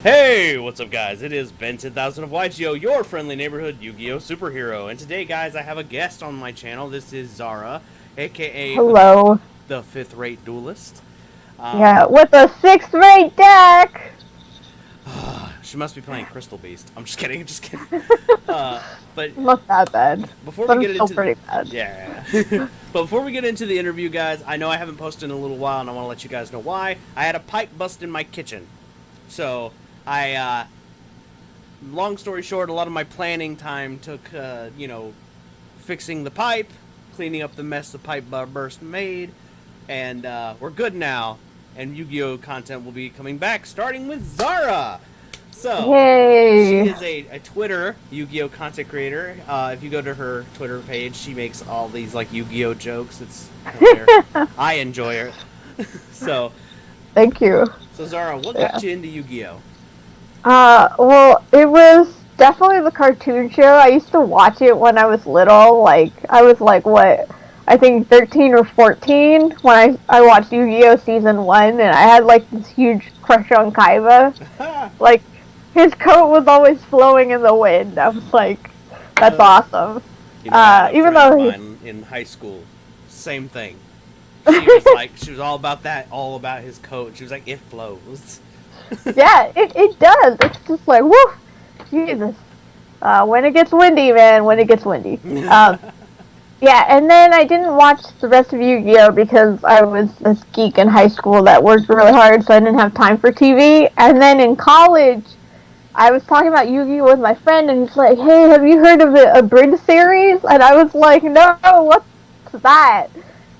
Hey, what's up guys? It is Ben 10,000 of YGO, your friendly neighborhood Yu-Gi-Oh! Superhero. And today, guys, I have a guest on my channel. This is Zara, aka Hello. the 5th-rate duelist. Yeah, with a sixth-rate deck! She must be playing Crystal Beast. I'm just kidding, just kidding. But Not that bad. before But we it's get still into pretty bad. yeah, but before we get into the interview, guys, I know I haven't posted in a little while, and I want to let you guys know why. I had a pipe bust in my kitchen, so long story short, a lot of my planning time took, fixing the pipe, cleaning up the mess the pipe burst made, and we're good now. And Yu-Gi-Oh! Content will be coming back, starting with Zara. So, Yay! she is a Twitter Yu-Gi-Oh! Content creator. If you go to her Twitter page, she makes all these like Yu-Gi-Oh! Jokes. It's hilarious. I enjoy her. so, Thank you. so Zara, what got you into Yu-Gi-Oh? Well, it was definitely the cartoon show. I used to watch it when I was little. I was what? I think 13 or 14 when I watched Yu-Gi-Oh! Season 1, and I had, this huge crush on Kaiba. His coat was always flowing in the wind. I was like, that's awesome. You know, I had a Even friend though of mine in high school, same thing. She was all about that, all about his coat. She was like, it flows. yeah, it does. It's just like, woo, Jesus. When it gets windy, man, when it gets windy. Yeah, and then I didn't watch the rest of Yu-Gi-Oh! Because I was this geek in high school that worked really hard, so I didn't have time for TV. And then in college, I was talking about Yu-Gi-Oh! With my friend, and he's like, hey, have you heard of the Abridged series? And I was like, no, what's that?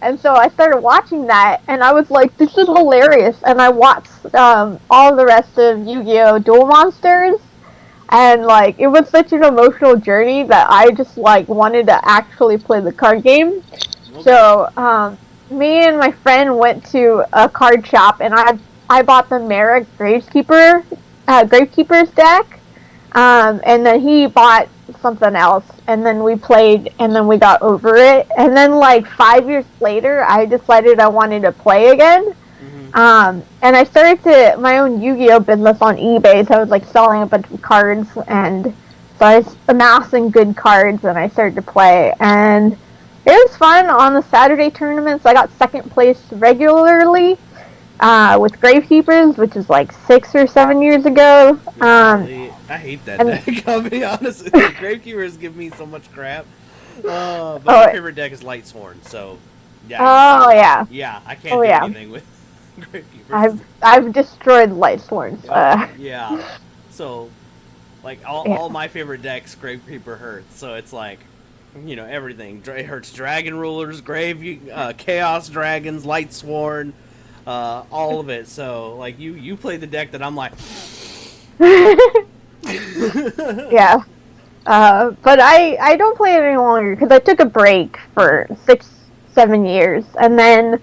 And so I started watching that, and I was like, this is hilarious. And I watched all the rest of Yu-Gi-Oh! Duel Monsters, and it was such an emotional journey that I just wanted to actually play the card game. Okay. So me and my friend went to a card shop, and I bought the Merrick Gravekeeper's deck, and then he bought something else, and then we played, and then we got over it, and then 5 years later, I decided I wanted to play again. And I started my own Yu-Gi-Oh! Business on eBay, so I was selling a bunch of cards, and so I was amassing good cards, and I started to play, and it was fun. On the Saturday tournaments, I got second place regularly with Gravekeepers, which is 6 or 7 years ago. I hate that deck, I'll be honest with you. Gravekeepers give me so much crap. But my favorite deck is Lightsworn, so yeah. Oh, yeah. Yeah, I can't do anything with Gravekeepers. I've destroyed Lightsworns. Yeah. So, all my favorite decks, Gravekeeper hurts. So it's everything. It hurts Dragon Rulers, Chaos Dragons, Lightsworn, all of it. So, you play the deck that I'm like... yeah. But I don't play it any longer because I took a break for 6-7 years, and then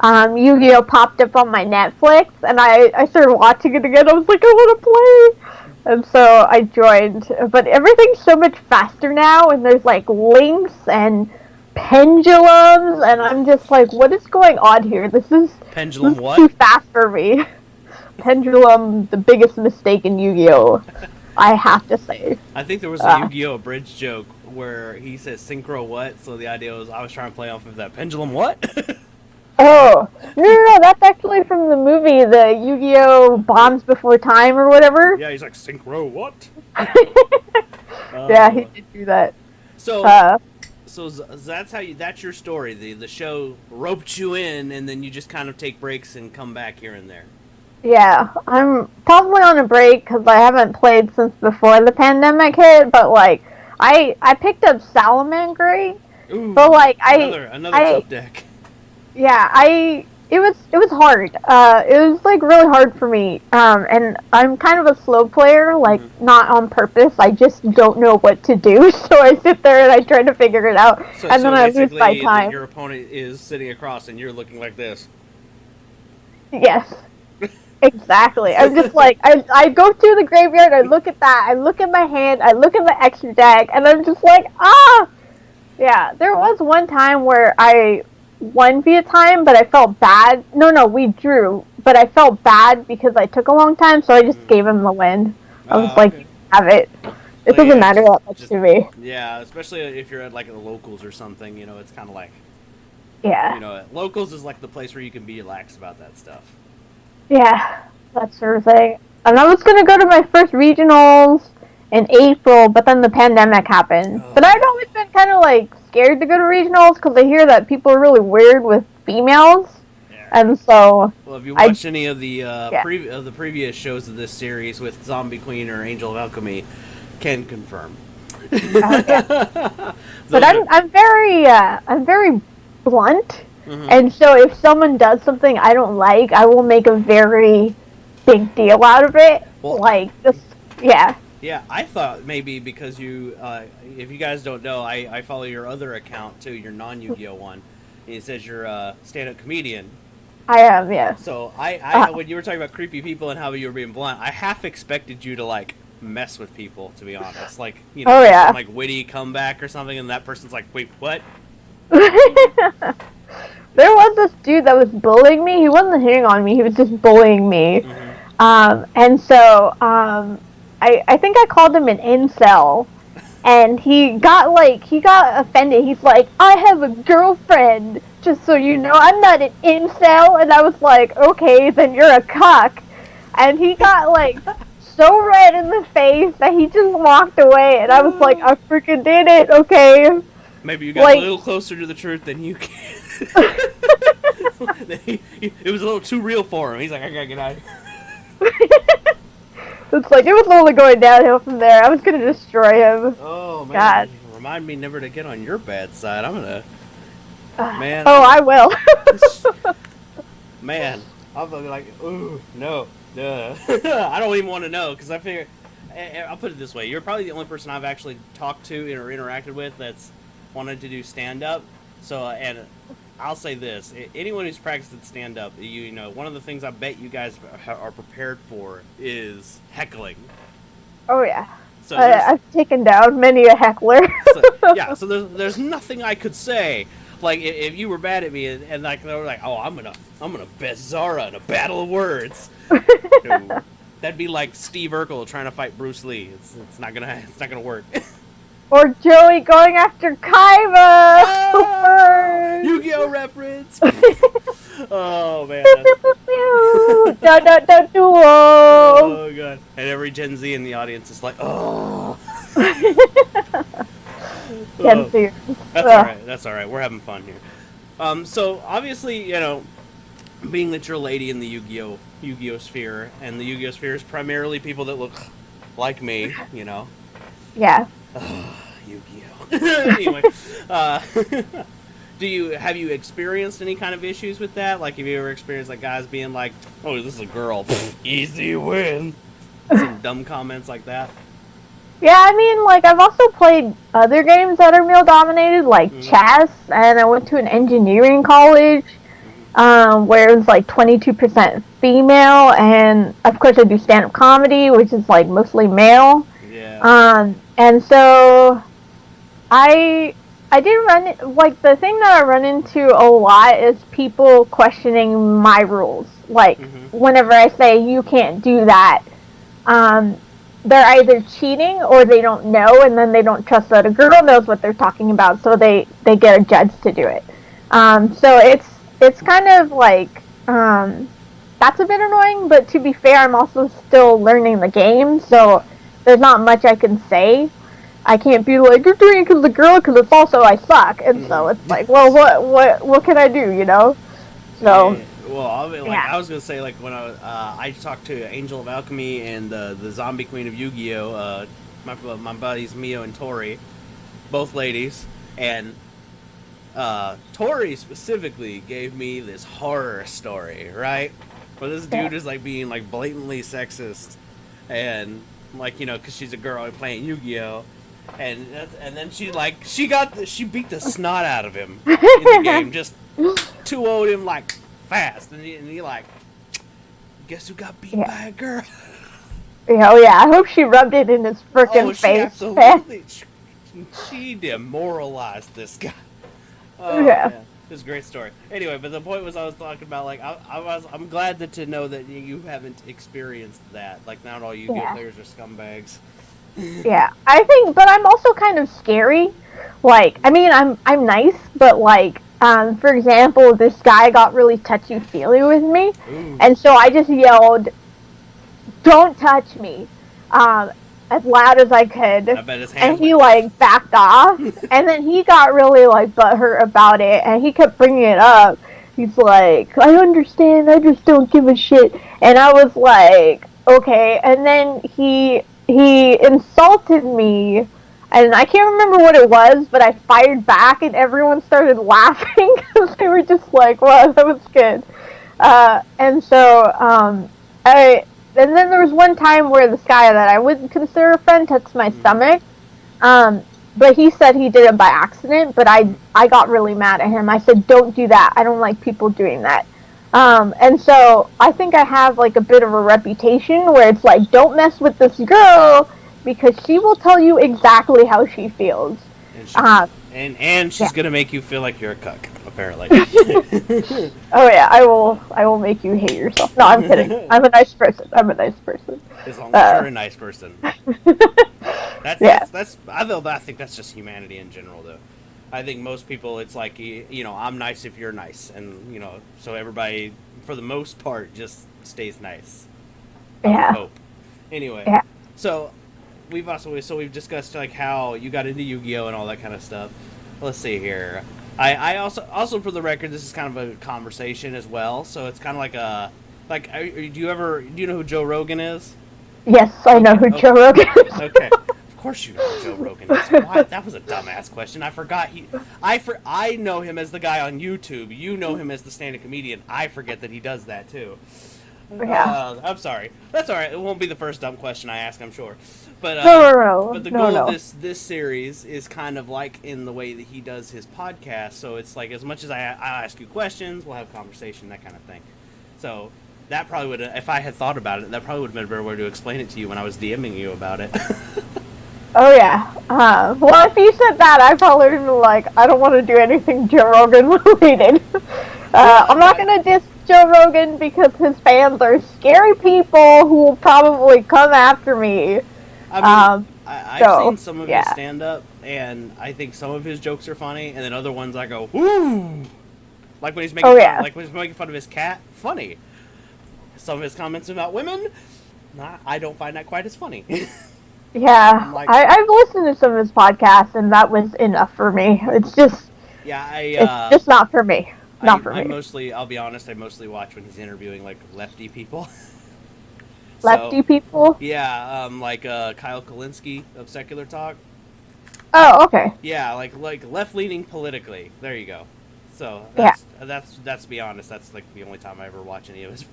Yu-Gi-Oh! Popped up on my Netflix, and I started watching it again. I was like, I want to play! And so I joined. But everything's so much faster now, and there's links and pendulums, and I'm just like, what is going on here? This is too fast for me. Pendulum, the biggest mistake in Yu-Gi-Oh! I have to say. I think there was a Yu-Gi-Oh! Bridge joke where he says synchro what, so the idea was I was trying to play off of that pendulum what? Oh, no, that's actually from the movie, the Yu-Gi-Oh! Bombs Before Time or whatever. Yeah, he's like, synchro what? Yeah, he did do that. So that's your story. The show roped you in, and then you just kind of take breaks and come back here and there. Yeah, I'm probably on a break because I haven't played since before the pandemic hit, but I picked up Salamangreat. Ooh, but another tough deck. Yeah, it was hard. It was really hard for me. And I'm kind of a slow player, not on purpose. I just don't know what to do, so I sit there and I try to figure it out, and then I lose my time. Your opponent is sitting across and you're looking like this. Yes. Exactly. I'm just I go through the graveyard, I look at that, I look at my hand, I look at the extra deck, and I'm just like, ah! Yeah, there was one time where I won via time, but I felt bad. No, we drew. but I felt bad because I took a long time, so I just gave him the win. I was like, Okay. have it. It But doesn't yeah, matter that much to me. yeah, especially if you're at like the locals or something, you know, it's kind of like, Yeah. you know, locals is like the place where you can be relaxed about that stuff. Yeah, that sort of thing. And I was going to go to my first regionals in April, but then the pandemic happened. Oh, But I'd yeah. always been kind of like scared to go to regionals because I hear that people are really weird with females. Yeah. And so Well, if you I, watched any of the yeah. of the previous shows of this series with Zombie Queen or Angel of Alchemy, can confirm. Oh, yeah. But Those are. I'm very blunt. Mhm. And so if someone does something I don't like, I will make a very big deal out of it. Well, Like, just, yeah. yeah, I thought maybe because you, if you guys don't know, I follow your other account too, your non-Yu-Gi-Oh one. And it says you're a stand-up comedian. I am, yes. So when you were talking about creepy people and how you were being blunt, I half expected you to like mess with people, to be honest. Like, you know, Oh, yeah. some like witty comeback or something, and that person's like, wait, what? There was this dude that was bullying me. He wasn't hitting on me. He was just bullying me. Mm-hmm. And so I think I called him an incel. And he got offended. He's like, I have a girlfriend, just so you know. I'm not an incel. And I was like, okay, then you're a cuck. And he got like so red in the face that he just walked away. And I was like, I freaking did it, okay? Maybe you got like, a little closer to the truth than you can. It was a little too real for him. He's like, I gotta get out of here. It's like, it was only going downhill from there. I was going to destroy him. Oh, man. God. Remind me never to get on your bad side. I'm gonna... Man. Oh, I will. Man. I'll be like, ooh, no. I don't even want to know, because I figure... I'll put it this way. You're probably the only person I've actually talked to or interacted with that's wanted to do stand-up. So, and I'll say this. Anyone who's practiced at stand-up, you know, one of the things I bet you guys are prepared for is heckling. Oh, yeah. So I've taken down many a heckler. so there's nothing I could say. Like, if you were mad at me and like they were like, oh, I'm gonna best Zara in a battle of words. No. That'd be like Steve Urkel trying to fight Bruce Lee. It's not gonna work. Or Joey going after Kaiba. Oh, Yu-Gi-Oh reference. Oh man. Oh god. And every Gen Z in the audience is like, oh. Gen Z. That's all right. That's all right. We're having fun here. So obviously, you know, being that you're a lady in the Yu-Gi-Oh sphere, and the Yu-Gi-Oh sphere is primarily people that look like me, you know. Yeah. Yu-Gi-Oh. Anyway, have you experienced any kind of issues with that? Like, have you ever experienced like guys being like, "Oh, this is a girl, easy win," some dumb comments like that? Yeah, I mean, like, I've also played other games that are male-dominated, like chess, and I went to an engineering college, where it was, like, 22% female, and, of course, I do stand-up comedy, which is, like, mostly male. Yeah. And so, I did like, the thing that I run into a lot is people questioning my rules. Like, whenever I say, you can't do that, they're either cheating or they don't know, and then they don't trust that a girl knows what they're talking about, so they get a judge to do it. So it's kind of like, that's a bit annoying, but to be fair, I'm also still learning the game, so there's not much I can say. I can't be like, you're doing it because the girl, because it's also I suck, and so it's like, well, what can I do, you know? So. Yeah. Well, I was gonna say, like, when I talked to Angel of Alchemy and the Zombie Queen of Yu-Gi-Oh, my buddies Mio and Tori, both ladies, and Tori specifically gave me this horror story, right? Where this dude is like being like blatantly sexist, and like, you know, because she's a girl playing Yu-Gi-Oh, and then she beat the snot out of him in the game, just 2-0'd him like fast, and he like, guess who got beat by a girl? Oh yeah, I hope she rubbed it in his frickin' face. Absolutely. She demoralized this guy. Oh, yeah. man. It's a great story. Anyway, but the point was I was talking about like I'm glad to know that you haven't experienced that. Like not all Yu-Gi-Oh Yeah. players are scumbags. Yeah, I think, but I'm also kind of scary. Like, I mean, I'm nice, but like, for example, this guy got really touchy feely with me, Ooh, and so I just yelled, "Don't touch me," um, as loud as I could, I bet his and hands he went. like backed off, and then he got really like butthurt about it, and he kept bringing it up. He's like, "I understand, I just don't give a shit," and I was like, "Okay," and then he insulted me. And I can't remember what it was, but I fired back, and everyone started laughing because they were just like, "Wow, that was good." And so I and then there was one time where this guy that I wouldn't consider a friend touched my stomach. Um, but he said he did it by accident. But I got really mad at him. I said, "Don't do that. I don't like people doing that." And so I think I have like a bit of a reputation where it's like, don't mess with this girl because she will tell you exactly how she feels. And she Um, and yeah. she's gonna make you feel like you're a cuck, apparently. Oh yeah, I will make you hate yourself. No, I'm kidding. I'm a nice person. I'm a nice person. As long as you're a nice person. Yeah. I think that's just humanity in general, though. I think most people, it's like I'm nice if you're nice, and so everybody, for the most part, just stays nice. I would Yeah. hope. Anyway, Yeah. so we've discussed like how you got into Yu-Gi-Oh and all that kind of stuff. Let's see here. I also for the record, this is kind of a conversation as well. So it's kind of like do you know who Joe Rogan is? Yes, I know Okay, who okay, Joe Rogan is. okay. Of course you know who Joe Rogan is. Why? That was a dumbass question. I forgot. I know him as the guy on YouTube. You know him as the stand-up comedian. I forget that he does that too. Yeah. I'm sorry. That's all right. It won't be the first dumb question I ask, I'm sure. But No, but the no, goal of no. this series is kind of like in the way that he does his podcast. So it's like as much as I'll ask you questions, we'll have conversation, that kind of thing. So that probably would, if I had thought about it, that probably would have been a better way to explain it to you when I was DMing you about it. Oh yeah. Well, if you said that, I probably would be like, I don't want to do anything Joe Rogan related. Well, I'm not gonna diss Joe Rogan because his fans are scary people who will probably come after me. I mean, Um, I've seen so some of his yeah, stand up, and I think some of his jokes are funny, and then other ones I go, ooh. Like when he's making oh fun, yeah, like when he's making fun of his cat, funny. Some of his comments about women, nah, I don't find that quite as funny. I'm yeah. like, I've listened to some of his podcasts, and that was enough for me. yeah, It's just not for me. Not for I me. mostly, I'll be honest, I mostly watch when he's interviewing like lefty people. So, Lefty people. yeah, like Kyle Kalinske of Secular Talk. Oh, okay. Yeah, like left leaning politically. There you go. So Yeah. that's to be honest, that's like the only time I ever watch any of his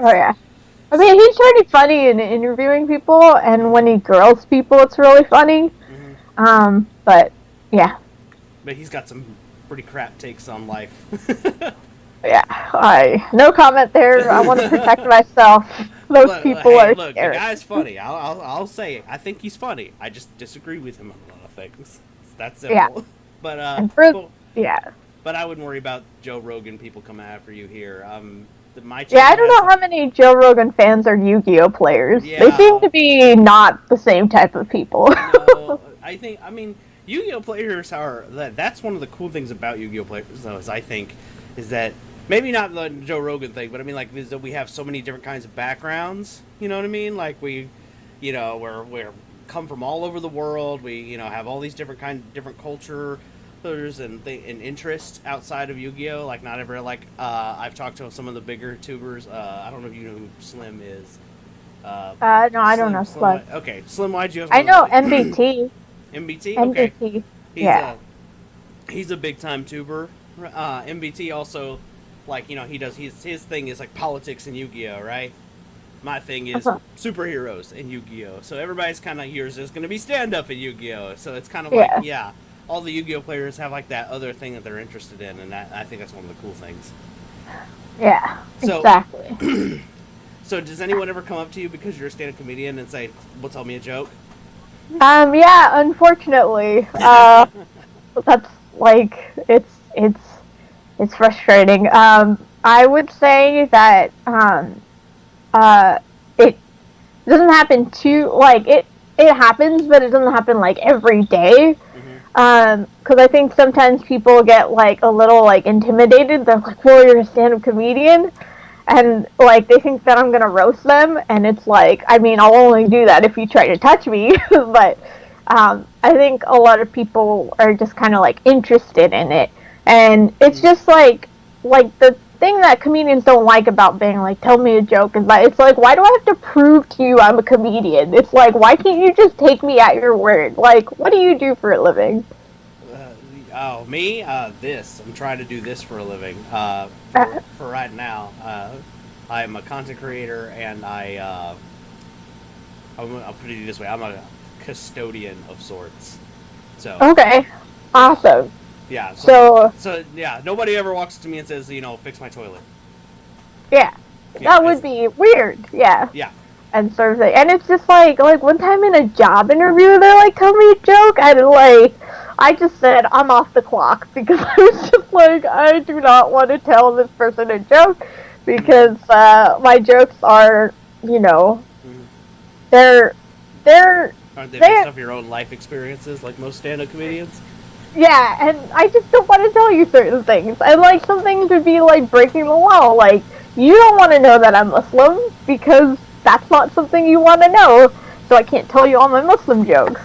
Oh podcasts. yeah. I So, mean, he's pretty funny in interviewing people, and when he grills people, it's really funny. hmm But yeah, but he's got some pretty crap takes on life. yeah. I no comment there. I want to protect myself. Those people Hey, are look, the scary. guy's funny. I'll say it. I think he's funny. I just disagree with him on a lot of things. It's that Yeah, simple. But and for but, yeah, but I wouldn't worry about Joe Rogan people coming after you here. My yeah. I channel don't has know how many Joe Rogan fans are Yu-Gi-Oh players. They seem yeah. to be not the same type of people. No, I mean Yu-Gi-Oh players are that's one of the cool things about Yu-Gi-Oh players though is that maybe not the Joe Rogan thing, but I mean like is that we have so many different kinds of backgrounds. You know what I mean? Like we're come from all over the world. We have all these different cultures and interests outside of Yu-Gi-Oh. Like not ever like I've talked to some of the bigger tubers. I don't know if you know who Slim is. No, I don't know. Slim. Okay, Slim YGO is I one of know the MBT. MBT. Okay, MBT. he's Yeah. a big time tuber. MBT also, like his thing is like politics and Yu-Gi-Oh, right? My thing is Uh-huh. superheroes and Yu-Gi-Oh. So everybody's kind of yours is going to be stand up in Yu-Gi-Oh. So it's kind of like Yeah. yeah, all the Yu-Gi-Oh players have like that other thing that they're interested in, and I think that's one of the cool things. Yeah. So Exactly. so does anyone ever come up to you because you're a stand-up comedian and say, "Well, tell me a joke"? Yeah, unfortunately. That's like it's it's frustrating. I would say that it doesn't happen too like it happens, but it doesn't happen like every day. Because I think sometimes people get like a little like intimidated. They're like, "Well, you're a stand-up comedian," and like they think that I'm gonna roast them, and it's like, I mean, I'll only do that if you try to touch me. But I think a lot of people are just kind of like interested in it, and it's just like the thing that comedians don't like about being like, tell me a joke, is that it's like, why do I have to prove to you I'm a comedian? It's like, why can't you just take me at your word? Like, what do you do for a living? Me? This. I'm trying to do this for a living. For right now, I'm a content creator, and I'll put it this way: I'm a custodian of sorts. So Okay, awesome. yeah. So Yeah. Nobody ever walks to me and says, fix my toilet. yeah, Yeah, that would be weird. Yeah. Yeah. And sort of thing. And it's just like one time in a job interview, they're like, tell me a joke, and like, I just said, I'm off the clock, because I was just like, I do not want to tell this person a joke, because my jokes are, they're Aren't they based off your own life experiences, like most stand-up comedians? yeah, and I just don't want to tell you certain things. And like, some things would be like breaking the law. Like, you don't want to know that I'm Muslim, because that's not something you want to know, so I can't tell you all my Muslim jokes.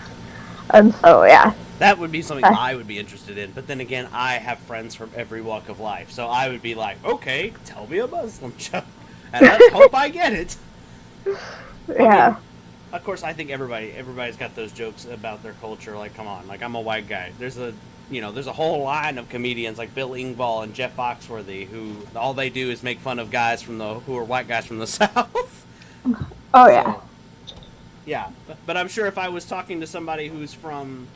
And so, yeah. That would be something I would be interested in, but then again, I have friends from every walk of life, so I would be like, okay, tell me a Muslim joke, and let's hope I get it. Yeah. I mean, of course, I think everybody's got those jokes about their culture, like, come on, like, I'm a white guy. There's a whole line of comedians like Bill Engvall and Jeff Foxworthy who all they do is make fun of guys who are white guys from the South. Oh, yeah. So, yeah, but I'm sure if I was talking to somebody who's from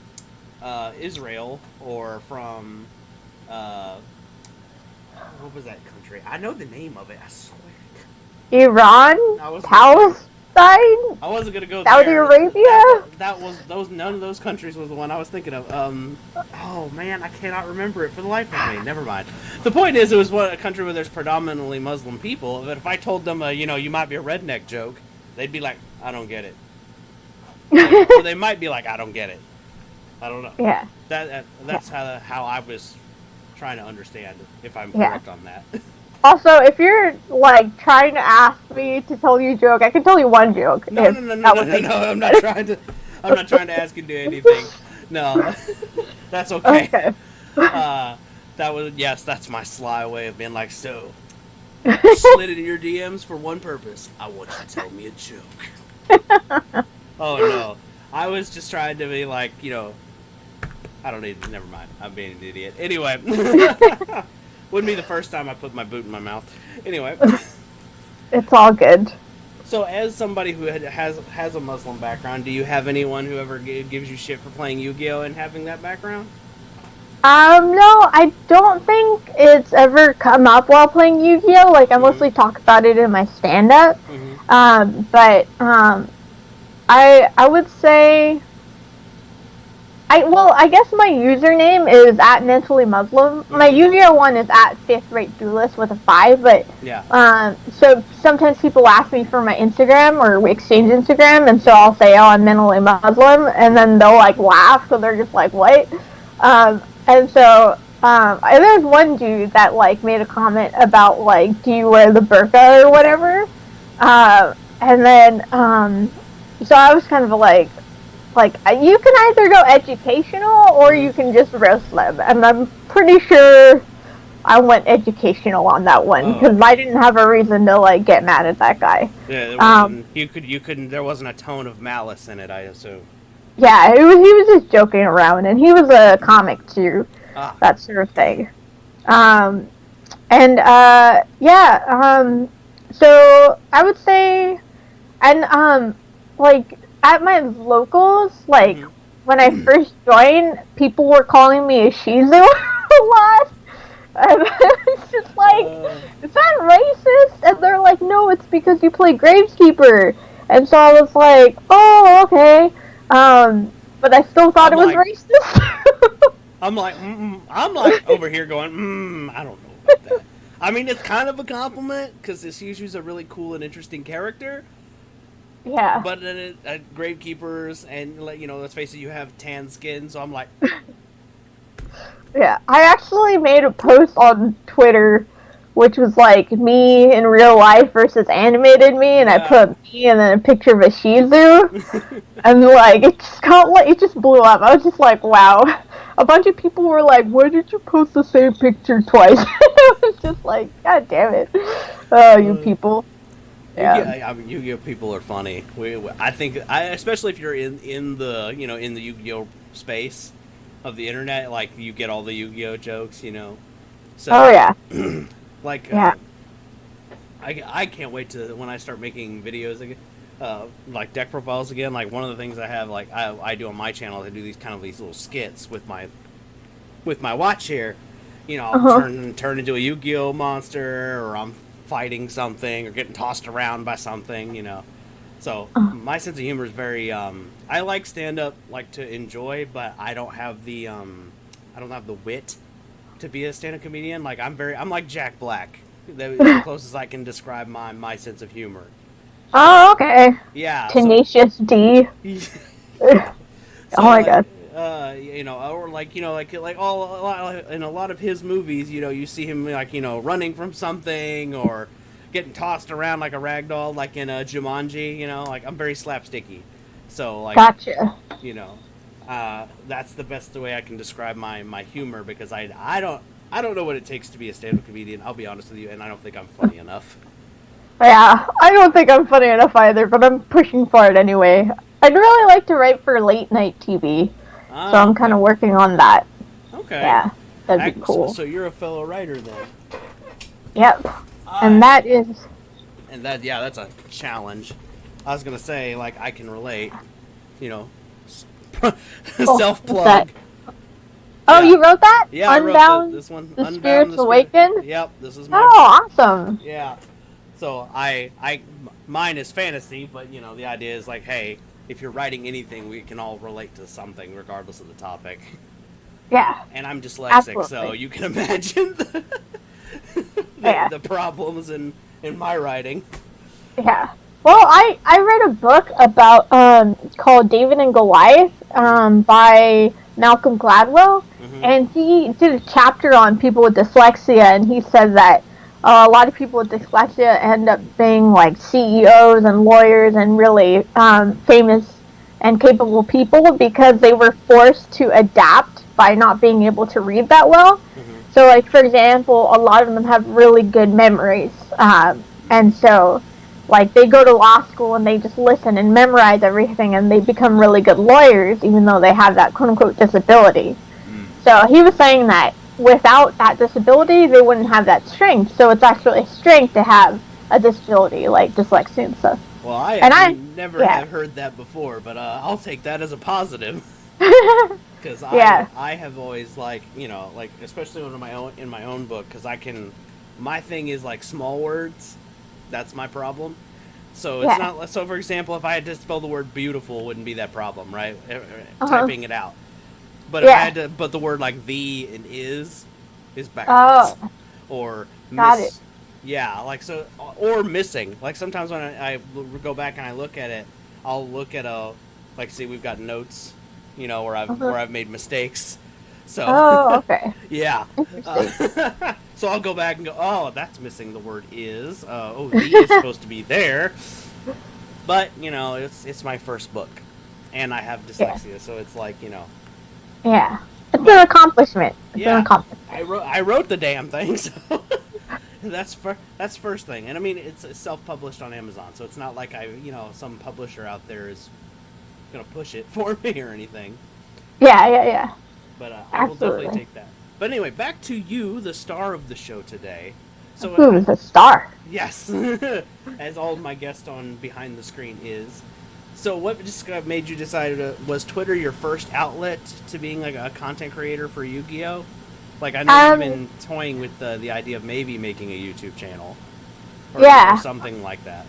Israel or from what was that country? I know the name of it. I swear. Iran, Palestine. I wasn't gonna go Saudi there. Arabia. That was those. None of those countries was the one I was thinking of. Oh man, I cannot remember it for the life of me. Never mind. The point is, it was a country where there's predominantly Muslim people. But if I told them, you might be a redneck joke, they'd be like, I don't get it. Or they might be like, I don't get it. I don't know. Yeah. That's how I was trying to understand if I'm correct on that. Also, if you're like trying to ask me to tell you a joke, I can tell you one joke. No. I'm not trying to. I'm not trying to ask you to do anything. No, that's okay. That's my sly way of being like, so. Slid into your DMs for one purpose. I want you to tell me a joke. Oh no, I was just trying to be like, I don't need. Never mind. I'm being an idiot. Anyway. Wouldn't be the first time I put my boot in my mouth. Anyway. It's all good. So, as somebody who has a Muslim background, do you have anyone who ever gives you shit for playing Yu-Gi-Oh and having that background? No, I don't think it's ever come up while playing Yu-Gi-Oh. Like, I mostly talk about it in my stand-up. But I would say, I guess my username is at Mentally Muslim. My Yu-Gi-Oh one is at The5thRateDuelist with a 5, but so sometimes people ask me for my Instagram, or we exchange Instagram, and so I'll say, oh, I'm Mentally Muslim, and then they'll like laugh, so they're just like, what? And so there's one dude that like made a comment about like, do you wear the burqa or whatever? And then so I was kind of like, you can either go educational or you can just roast them, and I'm pretty sure I went educational on that one, because I didn't have a reason to like get mad at that guy. Yeah, you couldn't. There wasn't a tone of malice in it, I assume. Yeah, he was just joking around, and he was a comic too, that sort of thing. So I would say, and like, at my locals, like, when I first joined, people were calling me a Shizu a lot. And it's just like, is that racist? And they're like, no, it's because you play Graveskeeper. And so I was like, oh, okay. But I still thought it was racist. I'm like over here going, I don't know I mean, it's kind of a compliment because this Yushu's a really cool and interesting character. Yeah. But Gravekeepers and let's face it, you have tan skin, so I'm like, Yeah. I actually made a post on Twitter, which was like me in real life versus animated me, and I put me and then a picture of a Shih Tzu, and like it just blew up. I was just like, wow. A bunch of people were like, "Why did you post the same picture twice?" I was just like, "God damn it, oh you people!" Yeah. I mean, Yu-Gi-Oh people are funny. I think, especially if you're in the in the Yu-Gi-Oh space of the internet, like you get all the Yu-Gi-Oh jokes, So, Oh yeah. like, Yeah. I can't wait to when I start making videos again, like deck profiles again. Like one of the things I have, like I do on my channel, I do these little skits with my watch here. I'll turn into a Yu-Gi-Oh monster, or I'm fighting something, or getting tossed around by something. So my sense of humor is very. I like stand up, like to enjoy, but I don't have the wit to be a stand-up comedian. Like I'm like Jack Black. That's the closest I can describe my sense of humor. Oh, okay. Yeah. Tenacious D. Yeah. Oh my god. Or like all in a lot of his movies, you see him like running from something or getting tossed around like a rag doll, like in Jumanji. Like I'm very slapsticky, so like Gotcha. That's the best way I can describe my humor, because I don't know what it takes to be a stand-up comedian. I'll be honest with you, and I don't think I'm funny enough. Yeah, I don't think I'm funny enough either, but I'm pushing for it anyway. I'd really like to write for late night TV, so I'm kind of working on that. Okay. Yeah, that'd be cool. So you're a fellow writer then. Yep. And that is. And that's a challenge. I was gonna say, like, I can relate. Self plug. Oh, you wrote that? Yeah, Unbound, I wrote this one. The Unbound, Spirits the Awakened? Yep, this is my. Oh, awesome. Yeah. So mine is fantasy, but the idea is like, hey, if you're writing anything, we can all relate to something regardless of the topic. Yeah. And I'm dyslexic, Absolutely. so you can imagine the problems in my writing. Yeah. Well, I read a book about called David and Goliath by Malcolm Gladwell, and he did a chapter on people with dyslexia, and he said that a lot of people with dyslexia end up being like CEOs and lawyers and really famous and capable people because they were forced to adapt by not being able to read that well. So, like, for example, a lot of them have really good memories, and so, like, they go to law school and they just listen and memorize everything, and they become really good lawyers, even though they have that quote-unquote disability. So he was saying that without that disability, they wouldn't have that strength. So it's actually a strength to have a disability, like dyslexia and stuff. Well, I never have heard that before, but I'll take that as a positive. Because I have always, like, especially in my own book, because my thing is, like, small words. That's my problem. So it's not, so for example, if I had to spell the word beautiful, wouldn't be that problem, right? Typing it out. But if I had to, but the word like the and is backwards. Oh. Or Got it. Yeah, like, so, or missing. Like, sometimes when I go back and I look at it, I'll look at see, we've got notes, where I've made mistakes. So. Oh, okay. Yeah. So I'll go back and go, oh, that's missing the word is. The is supposed to be there. But, it's my first book. And I have dyslexia, so it's like, Yeah. It's an accomplishment. It's an accomplishment. I wrote the damn thing, so that's first thing. And I mean, it's self-published on Amazon, so it's not like some publisher out there is gonna push it for me or anything. Yeah. But I will definitely take that. But anyway, back to you, the star of the show today. So who's the star? Yes, as all my guests on Behind the Screen is. So what just made you decide was Twitter your first outlet to being like a content creator for Yu-Gi-Oh? Like, I know you've been toying with the idea of maybe making a YouTube channel. Or something like that.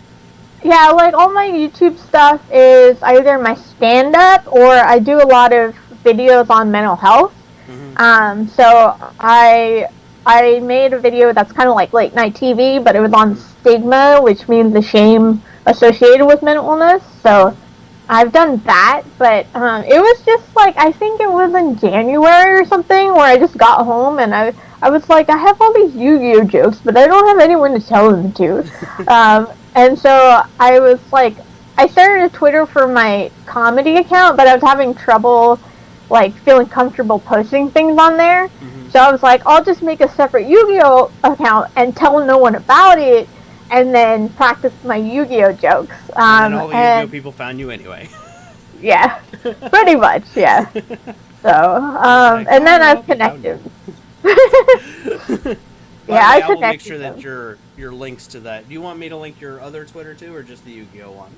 Yeah, like, all my YouTube stuff is either my stand-up or I do a lot of videos on mental health. So I I made a video that's kind of like late night TV, but it was on stigma, which means the shame associated with mental illness. So I've done that, but it was just like, I think it was in January or something, where I just got home and I was like, I have all these Yu-Gi-Oh jokes, but I don't have anyone to tell them to. And so I was like, I started a Twitter for my comedy account, but I was having trouble like feeling comfortable posting things on there. So I was like, I'll just make a separate Yu-Gi-Oh account and tell no one about it, and then practice my Yu-Gi-Oh jokes. And then all the Yu-Gi-Oh people found you anyway. Yeah, pretty much, yeah. So, and then I've connected. Yeah, I will make sure them. that your links to that. Do you want me to link your other Twitter too, or just the Yu-Gi-Oh one?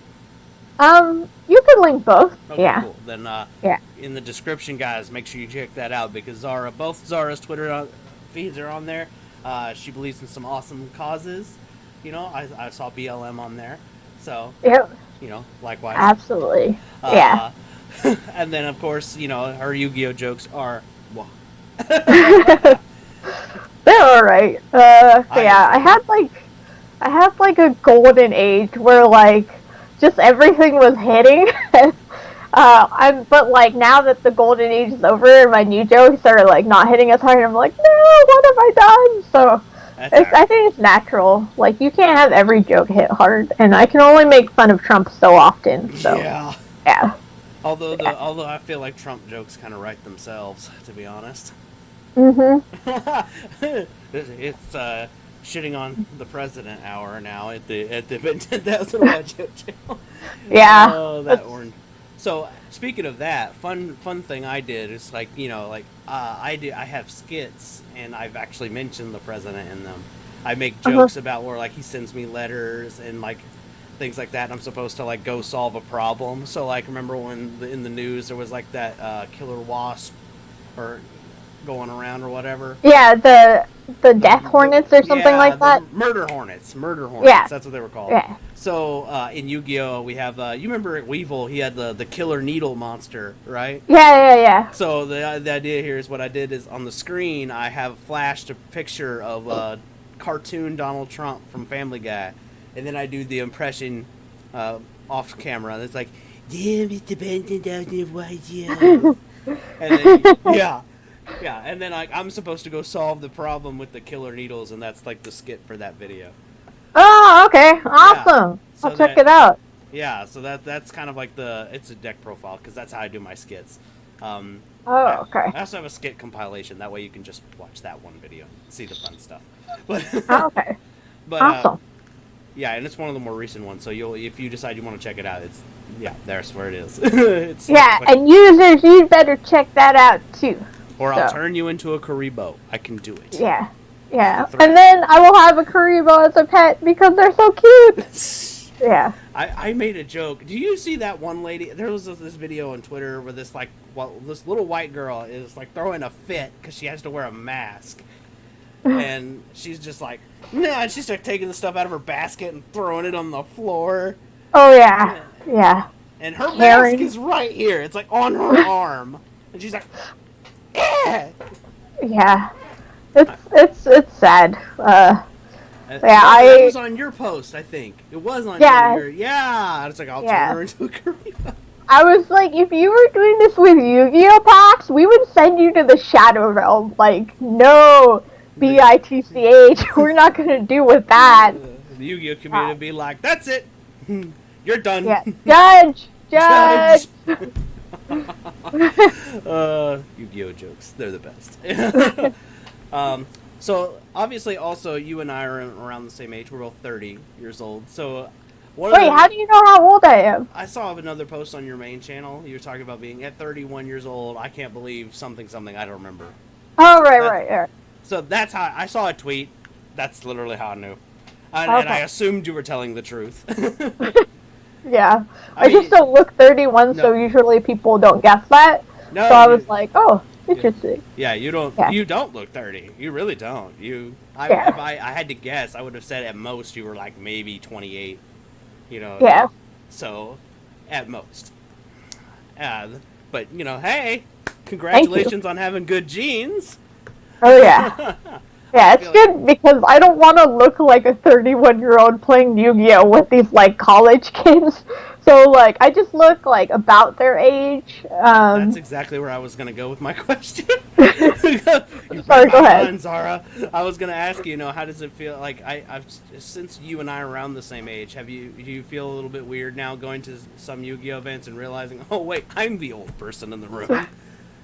You could link both. Okay, yeah. Cool. Then, yeah. In the description, guys, make sure you check that out, because both Zara's Twitter feeds are on there. She believes in some awesome causes. You know, I saw BLM on there, so Yep. You know, likewise. Absolutely. Yeah. And then, of course, you know, her Yu-Gi-Oh jokes are. Well, they're alright. Yeah, I had like a golden age where like just everything was hitting. But like now that the golden age is over, my new jokes are like not hitting as hard. I'm like, no, what have I done? So I think it's natural. Like you can't have every joke hit hard, and I can only make fun of Trump so often. So yeah. Although I feel like Trump jokes kind of write themselves, to be honest. It's shitting on the president hour now at the 10,000 watch channel. Yeah. Oh, that orange. So speaking of that, fun thing I did is like, you know, like I have skits, and I've actually mentioned the president in them. I make jokes about where like he sends me letters and like things like that. And I'm supposed to like go solve a problem. So like remember when in the news there was like that killer wasp or going around or whatever. Yeah, the death hornets or something like that. Murder hornets. Yeah. That's what they were called. Yeah. So in Yu-Gi-Oh, we have you remember at Weevil he had the killer needle monster, right? Yeah. So the idea here is what I did is on the screen I have flashed a picture of cartoon Donald Trump from Family Guy, and then I do the impression off camera. And it's like, "Yeah, Mr. Benton down in YGO," and then yeah, and then like I'm supposed to go solve the problem with the killer needles, and that's like the skit for that video. Oh, okay, awesome. Yeah. So I'll check it out. Yeah, so that's kind of like it's a deck profile, because that's how I do my skits. Okay. I also have a skit compilation. That way you can just watch that one video and see the fun stuff. But okay. But awesome. Yeah, and it's one of the more recent ones. So if you decide you want to check it out, there's where it is. It's and users, you better check that out too. Or I'll turn you into a Karibo. I can do it. Yeah. And then I will have a Karibo as a pet because they're so cute. Yeah. I made a joke. Do you see that one lady? There was this video on Twitter where this little white girl is like throwing a fit because she has to wear a mask. And she's just like, nah, and she's like taking the stuff out of her basket and throwing it on the floor. Oh, yeah. And her mask is right here. It's like on her arm. And she's like, yeah. Yeah. It's sad. It was on your post, I think. It was on your... Yeah. It's like, I'll turn her into a Karibo. I was like, if you were doing this with Yu-Gi-Oh packs, we would send you to the Shadow Realm. Like, no, BITCH, we're not going to do with that. The Yu-Gi-Oh community would be like, that's it. You're done. Yeah. Judge! Yu-Gi-Oh jokes. They're the best. So, obviously, also, you and I are around the same age. We're both 30 years old. So, how do you know how old I am? I saw another post on your main channel. You were talking about being at 31 years old. I can't believe something. I don't remember. Oh, right. So, that's how I saw a tweet. That's literally how I knew. And I assumed you were telling the truth. Yeah. I just don't look 31, so usually people don't guess that. No, so I was like, oh, interesting. Yeah, you don't. Yeah. You don't look 30. You really don't. If I had to guess, I would have said at most you were like maybe 28. You know. Yeah. So, at most. But hey, congratulations on having good genes. Oh yeah. Yeah, it's good because I don't want to look like a 31-year-old playing Yu-Gi-Oh with these like college kids. So like I just look like about their age. That's exactly where I was gonna go with my question. You read Sorry, my go ahead. mind, Zara. I was gonna ask you, how does it feel? Like I've since you and I are around the same age, do you feel a little bit weird now going to some Yu-Gi-Oh events and realizing, oh wait, I'm the old person in the room?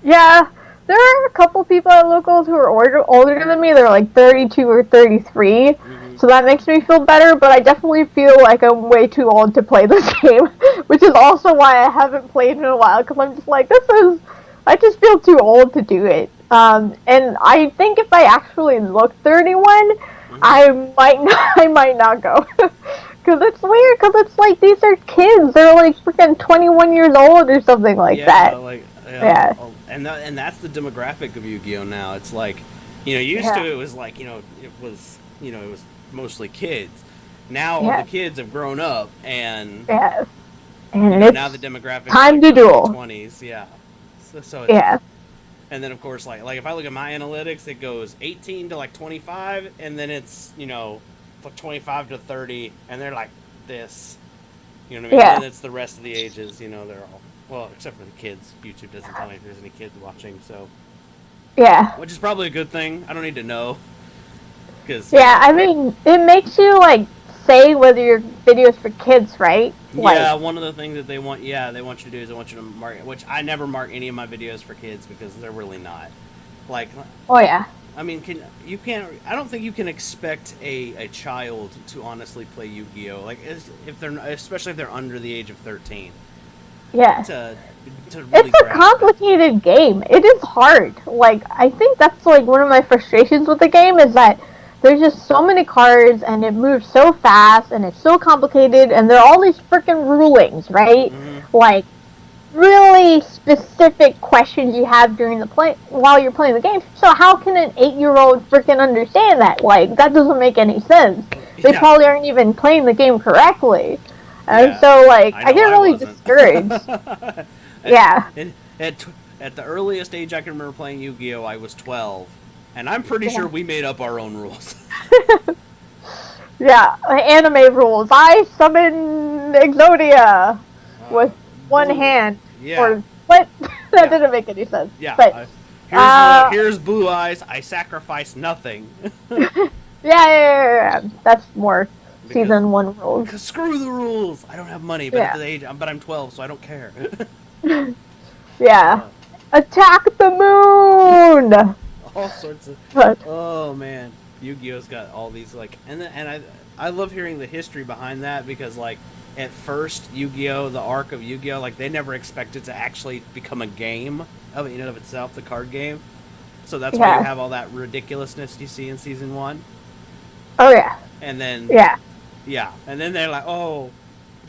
Yeah, there are a couple people at locals who are older than me. They're like 32 or 33. Mm-hmm. So that makes me feel better, but I definitely feel like I'm way too old to play this game, which is also why I haven't played in a while, because I'm just like, I just feel too old to do it. And I think if I actually look 31, Mm-hmm. I might not go. Because it's weird, because it's like, these are kids. They're like freaking 21 years old or something like that. Yeah. And that's the demographic of Yu-Gi-Oh now. It's like, used to it was like, it was mostly kids. Now all the kids have grown up, and and it's now the demographic time is to like duel. 20s, yeah. So it's, and then of course like if I look at my analytics, it goes 18 to like 25, and then it's like 25 to 30, and they're like this. You know what I mean? Yeah. And it's the rest of the ages. They're all, well, except for the kids. YouTube doesn't tell me if there's any kids watching, so. Yeah. Which is probably a good thing. I don't need to know. I mean, it makes you like say whether your video's for kids, right? Yeah, one of the things that they want you to do is they want you to mark it, which I never mark any of my videos for kids because they're really not. Like. Oh yeah. I mean, I don't think you can expect a child to honestly play Yu-Gi-Oh! Like, especially if they're under the age of 13. Yeah. To really it's a complicated game. It is hard. Like, I think that's like one of my frustrations with the game is that there's just so many cards and it moves so fast and it's so complicated and there are all these freaking rulings, right? Mm-hmm. Like, really specific questions you have during the play while you're playing the game. So how can an 8-year-old freaking understand that? Like, that doesn't make any sense. They probably aren't even playing the game correctly. And so, like, I get really discouraged. At the earliest age I can remember playing Yu-Gi-Oh, I was 12, and I'm pretty sure we made up our own rules. Anime rules. I summon Exodia with one hand. Yeah. Or what? That didn't make any sense. Yeah. But here's Blue Eyes. I sacrifice nothing. Yeah. That's more season 1 rules. Because screw the rules. I don't have money, but I'm 12, so I don't care. Yeah. Attack the moon. All sorts of. Oh man, Yu-Gi-Oh's got all these and I love hearing the history behind that because like. At first, Yu-Gi-Oh, the arc of Yu-Gi-Oh, like they never expected to actually become a game of itself, the card game. So that's why you have all that ridiculousness you see in season 1. Oh yeah. And then and then they're like, oh,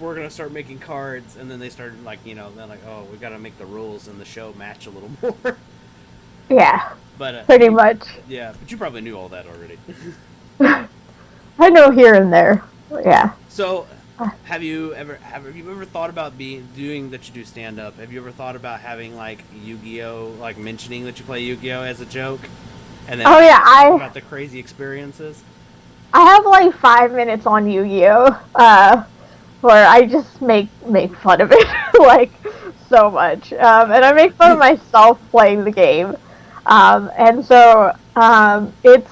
we're gonna start making cards, and then they started like they're like, oh, we gotta make the rules and the show match a little more. Yeah. But pretty much. Yeah, but you probably knew all that already. I know here and there. Yeah. So. Have you ever thought about doing that you do stand up? Have you ever thought about having like Yu-Gi-Oh, like mentioning that you play Yu-Gi-Oh as a joke, and then about the crazy experiences? I have like 5 minutes on Yu-Gi-Oh, where I just make fun of it like so much, and I make fun of myself playing the game, and so it's.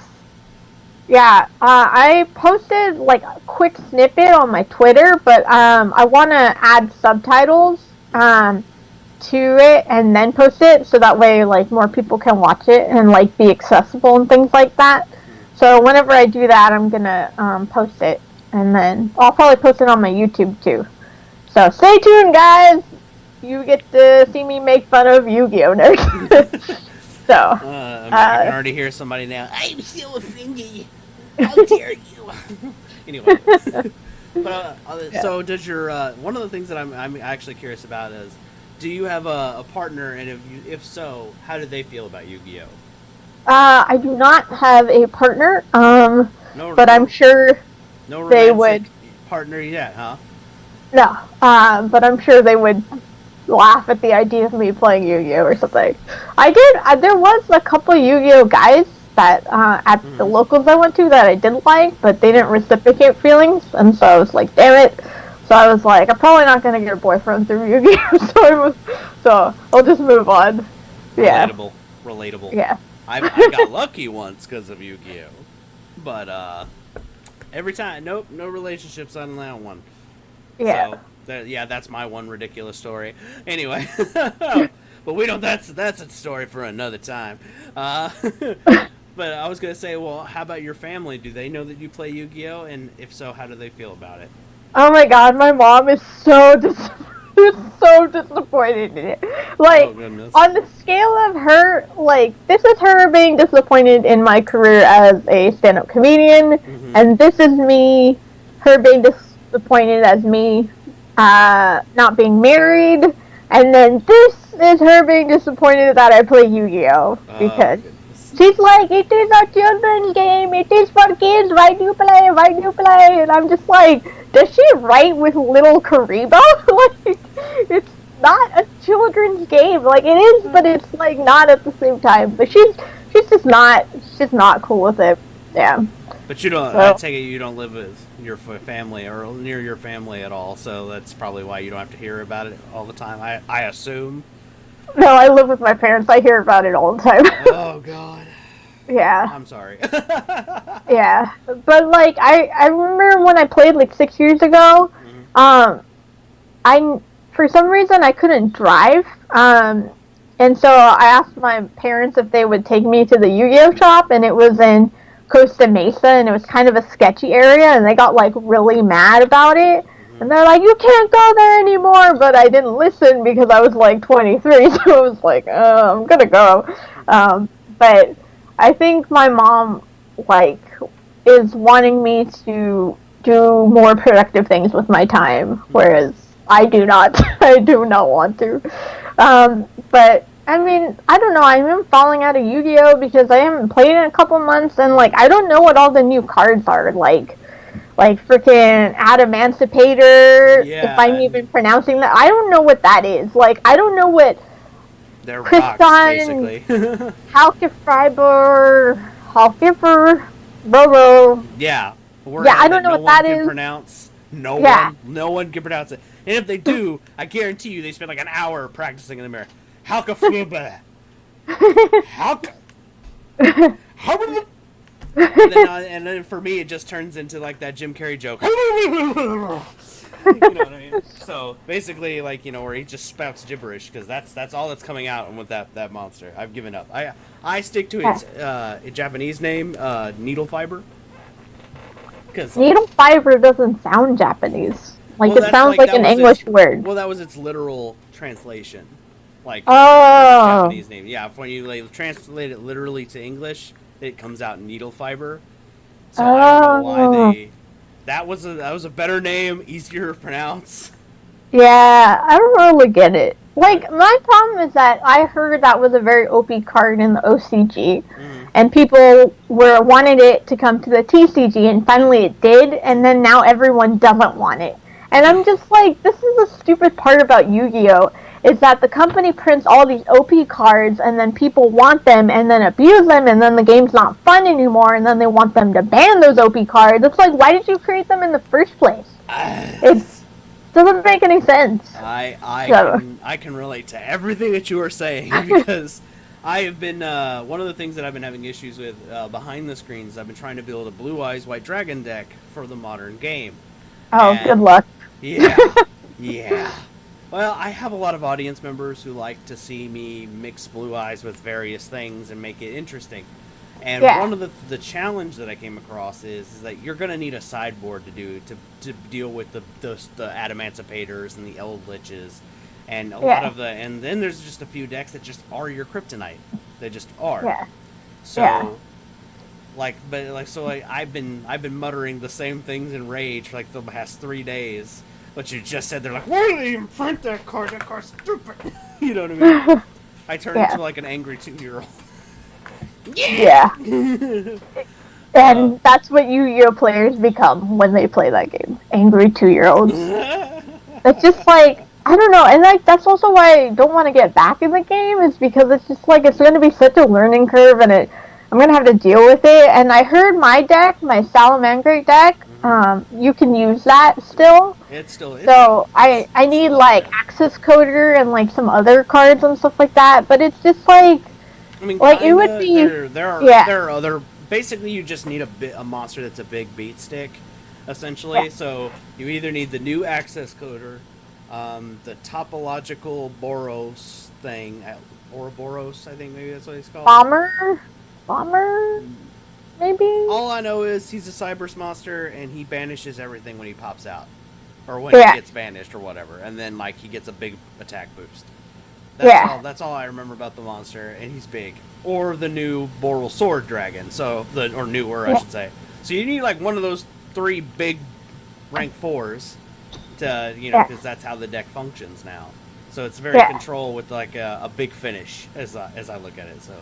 Yeah, I posted like a quick snippet on my Twitter, but I want to add subtitles to it and then post it so that way like more people can watch it and like be accessible and things like that. So whenever I do that, I'm gonna post it and then I'll probably post it on my YouTube too. So stay tuned, guys. You get to see me make fun of Yu-Gi-Oh nerds. So I can already hear somebody now. I'm so offended. How dare you? Anyway, but so does your one of the things that I'm actually curious about is, do you have a partner, and if so, how do they feel about Yu-Gi-Oh? I do not have a partner, but I'm sure they would partner yet, huh? No, but I'm sure they would laugh at the idea of me playing Yu-Gi-Oh or something. There was a couple Yu-Gi-Oh guys that at the locals I went to that I didn't like, but they didn't reciprocate feelings, and so I was like, damn it. So I was like, I'm probably not gonna get a boyfriend through Yu-Gi-Oh! So I'll just move on. Yeah. Relatable. Yeah. I got lucky once because of Yu-Gi-Oh! But every time, no relationships on that one. Yeah. So that's my one ridiculous story. Anyway, but we don't. That's a story for another time. But I was gonna say, well, how about your family? Do they know that you play Yu-Gi-Oh? And if so, how do they feel about it? Oh my god, my mom is so so disappointed in it. Like, oh, goodness. On the scale of her, like, this is her being disappointed in my career as a stand-up comedian, and this is her being disappointed as me not being married, and then this is her being disappointed that I play Yu-Gi-Oh! Because she's like, it is a children's game, it is for kids, why do you play? And I'm just like, does she write with little Karibo? Like, it's not a children's game. Like, it is, but it's, like, not at the same time. But she's just not cool with it. Yeah. But you don't, I take it you don't live with your family or near your family at all, so that's probably why you don't have to hear about it all the time, I assume. No, I live with my parents. I hear about it all the time. Oh, God. Yeah. I'm sorry. Yeah. But, like, I remember when I played, like, 6 years ago, for some reason, I couldn't drive, and so I asked my parents if they would take me to the Yu-Gi-Oh! Shop, and it was in Costa Mesa, and it was kind of a sketchy area, and they got, like, really mad about it. And they're like, you can't go there anymore, but I didn't listen because I was like 23, so I was like, I'm gonna go. But I think my mom, like, is wanting me to do more productive things with my time, whereas I do not want to. But I mean, I don't know, I'm falling out of Yu-Gi-Oh! Because I haven't played in a couple months, and, like, I don't know what all the new cards are, like freaking Adamantipator, if I'm even pronouncing that. I don't know what that is. Like, I don't know what they're rocks, basically. Halkifer, Bobo. Yeah. I don't know what that is. No one can pronounce it. And if they do, I guarantee you they spend like an hour practicing in the mirror. Halkafuba. Halka. And then for me, it just turns into like that Jim Carrey joke. You know what I mean? So basically, like, you know, where he just spouts gibberish, because that's all that's coming out with that monster. I've given up. I stick to its Japanese name, Needle Fiber. Needle Fiber doesn't sound Japanese. Like, it sounds like an English word. Well, that was its literal translation. Like, Japanese name. Yeah, when you like, translate it literally to English, it comes out Needle Fiber. So I don't know why that was a better name, easier to pronounce. Yeah, I don't really get it. Like, my problem is that I heard that was a very OP card in the OCG, and people wanted it to come to the TCG, and finally it did, and then now everyone doesn't want it. And I'm just like, this is the stupid part about Yu-Gi-Oh! Is that the company prints all these OP cards, and then people want them, and then abuse them, and then the game's not fun anymore, and then they want them to ban those OP cards. It's like, why did you create them in the first place? It doesn't make any sense. I can relate to everything that you are saying, because I have been, one of the things that I've been having issues with behind the screens, I've been trying to build a Blue Eyes White Dragon deck for the modern game. Oh, good luck. Yeah, yeah. Well, I have a lot of audience members who like to see me mix Blue Eyes with various things and make it interesting. And one of the challenge that I came across is that you're going to need a sideboard to deal with the Adamantispators and the Eldritches and a lot of and then there's just a few decks that just are your kryptonite. They just are. Yeah. So I've been muttering the same things in rage for like the past 3 days. But you just said, they're like, why did they even print that card? That card's stupid. You know what I mean? I turned into like an angry 2-year-old. Yeah. And that's what Yu-Gi-Oh! Players become when they play that game. Angry 2-year-olds. It's just like, I don't know, and like that's also why I don't want to get back in the game, is because it's just like, it's going to be such a learning curve, and I'm gonna have to deal with it. And I heard my deck, my Salamangreat deck, you can use that still. It's still So I need like Access Coder and like some other cards and stuff like that. But it's just like, I mean, like kinda, it would be there are other. Basically, you just need a monster that's a big beat stick, essentially. Yeah. So you either need the new Access Coder, the topological Boros thing, Ouroboros, I think maybe that's what he's called. Bomber, maybe. All I know is he's a Cybers monster, and he banishes everything when he pops out, or when he gets banished, or whatever, and then like he gets a big attack boost. That's all I remember about the monster, and he's big. Or the new Boral Sword Dragon, or newer, I should say. So you need like one of those 3 big rank 4s to, because that's how the deck functions now. So it's very control with like a big finish as I look at it. So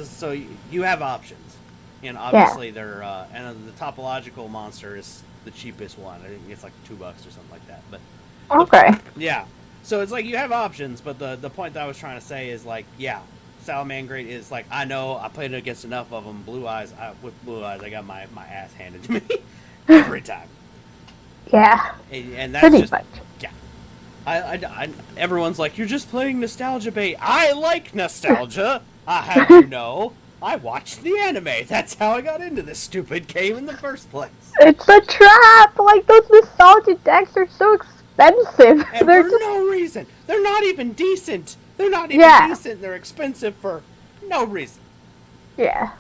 so you have options, and obviously they're and the topological monster is the cheapest one. I think it's like $2 or something like that. But yeah. So it's like you have options, but the point that I was trying to say is like, Salamangreat is like, I know I played against enough of them. With Blue Eyes, I got my ass handed to me every time. Yeah. And that's pretty just much. Yeah. Everyone's like, you're just playing nostalgia bait. I like nostalgia. I have you know. I watched the anime. That's how I got into this stupid game in the first place. It's a trap. Like those nostalgia decks are so expensive. And for no reason. They're not even decent. They're not even decent. They're expensive for no reason. Yeah.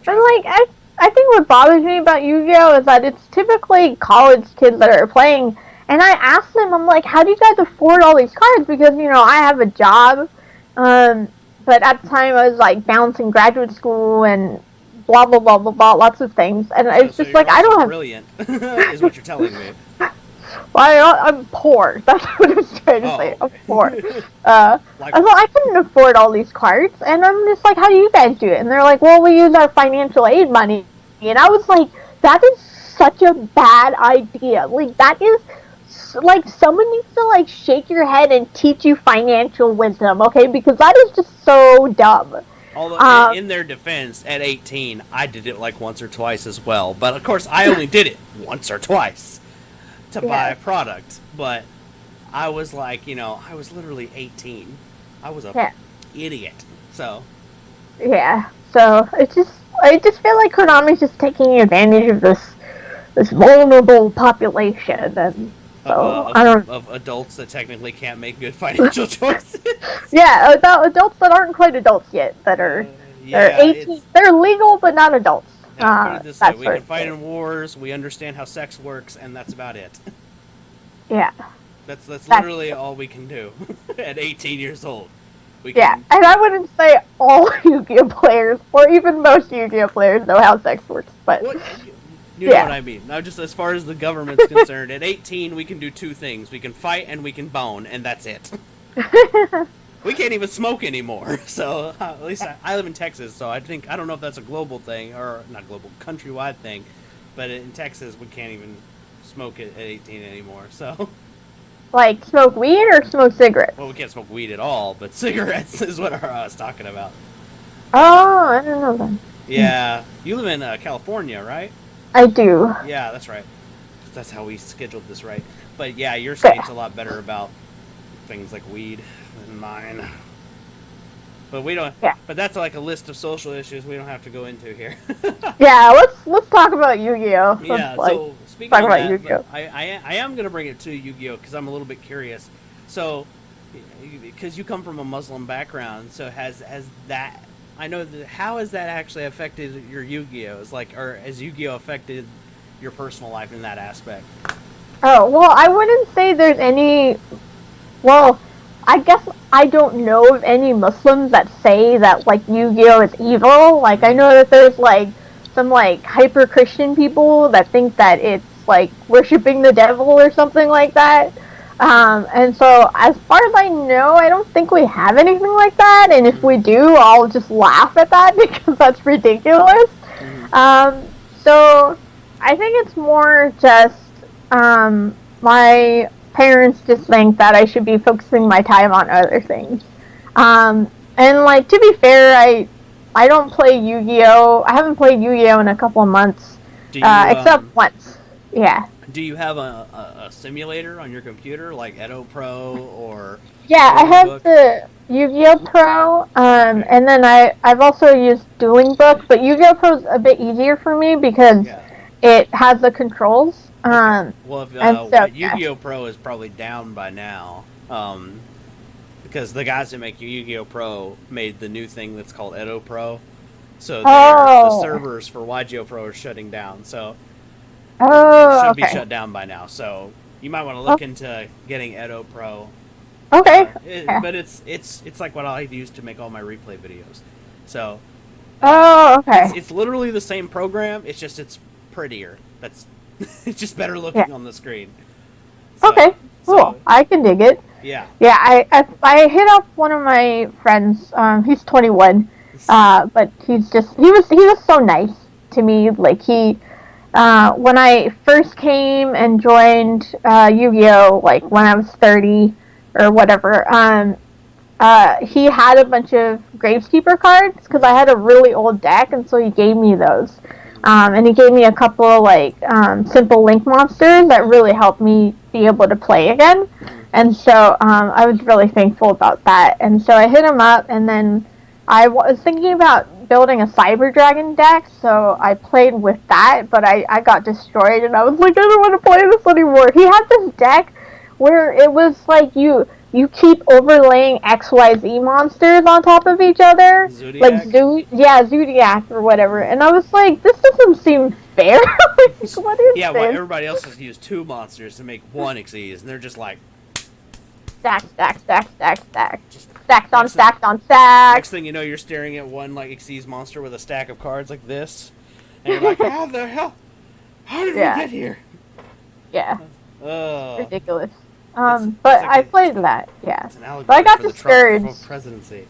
But like, I think what bothers me about Yu-Gi-Oh! Is that it's typically college kids that are playing. And I asked them, I'm like, how do you guys afford all these cards? Because, I have a job. But at the time I was like bouncing graduate school and blah, blah, blah, blah, blah, lots of things. And it's just like, I don't have... brilliant, is what you're telling me. Well, I'm poor. That's what I'm trying to say. I'm poor. I couldn't afford all these cards, and I'm just like, how do you guys do it? And they're like, well, we use our financial aid money. And I was like, that is such a bad idea. Like, that is, like, someone needs to, like, shake your head and teach you financial wisdom, okay? Because that is just so dumb. Although, in their defense, at 18, I did it, like, once or twice as well. But, of course, I only did it once or twice to buy a product, but I was like, I was literally 18. I was a idiot. So I just feel like Konami's just taking advantage of this vulnerable population, and so of adults that technically can't make good financial choices. Adults that aren't quite adults yet, that are they're 18. They're legal but not adults. Put it this way, we can fight in wars, we understand how sex works, and that's about it. Yeah. That's literally all we can do at 18 years old. And I wouldn't say all Yu-Gi-Oh! Players, or even most Yu-Gi-Oh! Players know how sex works, but... You know what I mean. Now, just as far as the government's concerned, at 18 we can do 2 things. We can fight and we can bone, and that's it. We can't even smoke anymore. So at least I live in Texas, so I don't know if that's a global thing, or not global, countrywide thing, but in Texas we can't even smoke at 18 anymore. So like smoke weed or smoke cigarettes? Well, we can't smoke weed at all, but cigarettes is what I was talking about. Oh, I don't know then. Yeah, you live in California, right? I do. Yeah, that's right. That's how we scheduled this, right? But yeah, your state's a lot better about things like weed than mine. But we don't. Yeah. But that's like a list of social issues we don't have to go into here. Yeah, let's talk about Yu-Gi-Oh. Yeah. So speaking of that, Yu-Gi-Oh. I am gonna bring it to Yu-Gi-Oh because I'm a little bit curious. So, because you come from a Muslim background, so has that? I know that. How has that actually affected your Yu-Gi-Ohs? Or has Yu-Gi-Oh affected your personal life in that aspect? Oh, well, I wouldn't say there's any... Well, I guess I don't know of any Muslims that say that, Yu-Gi-Oh is evil. I know that there's, some, hyper-Christian people that think that it's, worshipping the devil or something like that. And so, as far as I know, I don't think we have anything like that, and if we do, I'll just laugh at that because that's ridiculous. So, I think it's more just, my parents just think that I should be focusing my time on other things. And, to be fair, I don't play Yu-Gi-Oh. I haven't played Yu-Gi-Oh in a couple of months, Do you except once. Yeah. do you have a simulator on your computer like Edo Pro or Yeah, I Dueling have Book? the Yu-Gi-Oh Pro, Okay. and then I've also used Dueling Book, but Yu-Gi-Oh Pro is a bit easier for me because Yeah. it has the controls. Okay. Well, if And so yeah. Yu-Gi-Oh Pro is probably down by now, because the guys that make Yu-Gi-Oh Pro made the new thing that's called Edo Pro, so the Oh. servers for YGO Pro are shutting down. So it Oh. should be Okay. shut down by now. So you might want to Oh, look into getting Edo Pro. okay. Yeah. But it's like what I use to make all my replay videos. So Oh. Okay. it's literally the same program. It's prettier. That's it's just better Yeah. looking on the screen. Okay. Cool. So I can dig it. yeah. Yeah. I hit up one of my friends. He's 21. But he was so nice to me. Like when I first came and joined Yu-Gi-Oh, like when I was 30 or whatever, he had a bunch of Graveskeeper cards because I had a really old deck, and so he gave me those. And he gave me a couple of simple link monsters that really helped me be able to play again. And so I was really thankful about that. And so I hit him up, and then I was thinking about building a Cyber Dragon deck, so I played with that, but I got destroyed, and I was like, I don't want to play this anymore. He had this deck where it was like you keep overlaying XYZ monsters on top of each other. Zodiac? Like Zodiac or whatever. And I was like, this doesn't seem fair. Like, what is Yeah, this? well, everybody else has used 2 monsters to make 1 Xyz, and they're just like Stack, stack, stack, stack, stack. just Stacked on next thing- stacked on stack. Next thing you know, you're staring at one like Xyz monster with a stack of cards like this, and you're like, how the hell? How did Yeah. we get here? Yeah, Uh, ridiculous. it's But like I played that, yeah. it's an allegory But I got for the Trump discouraged. presidency.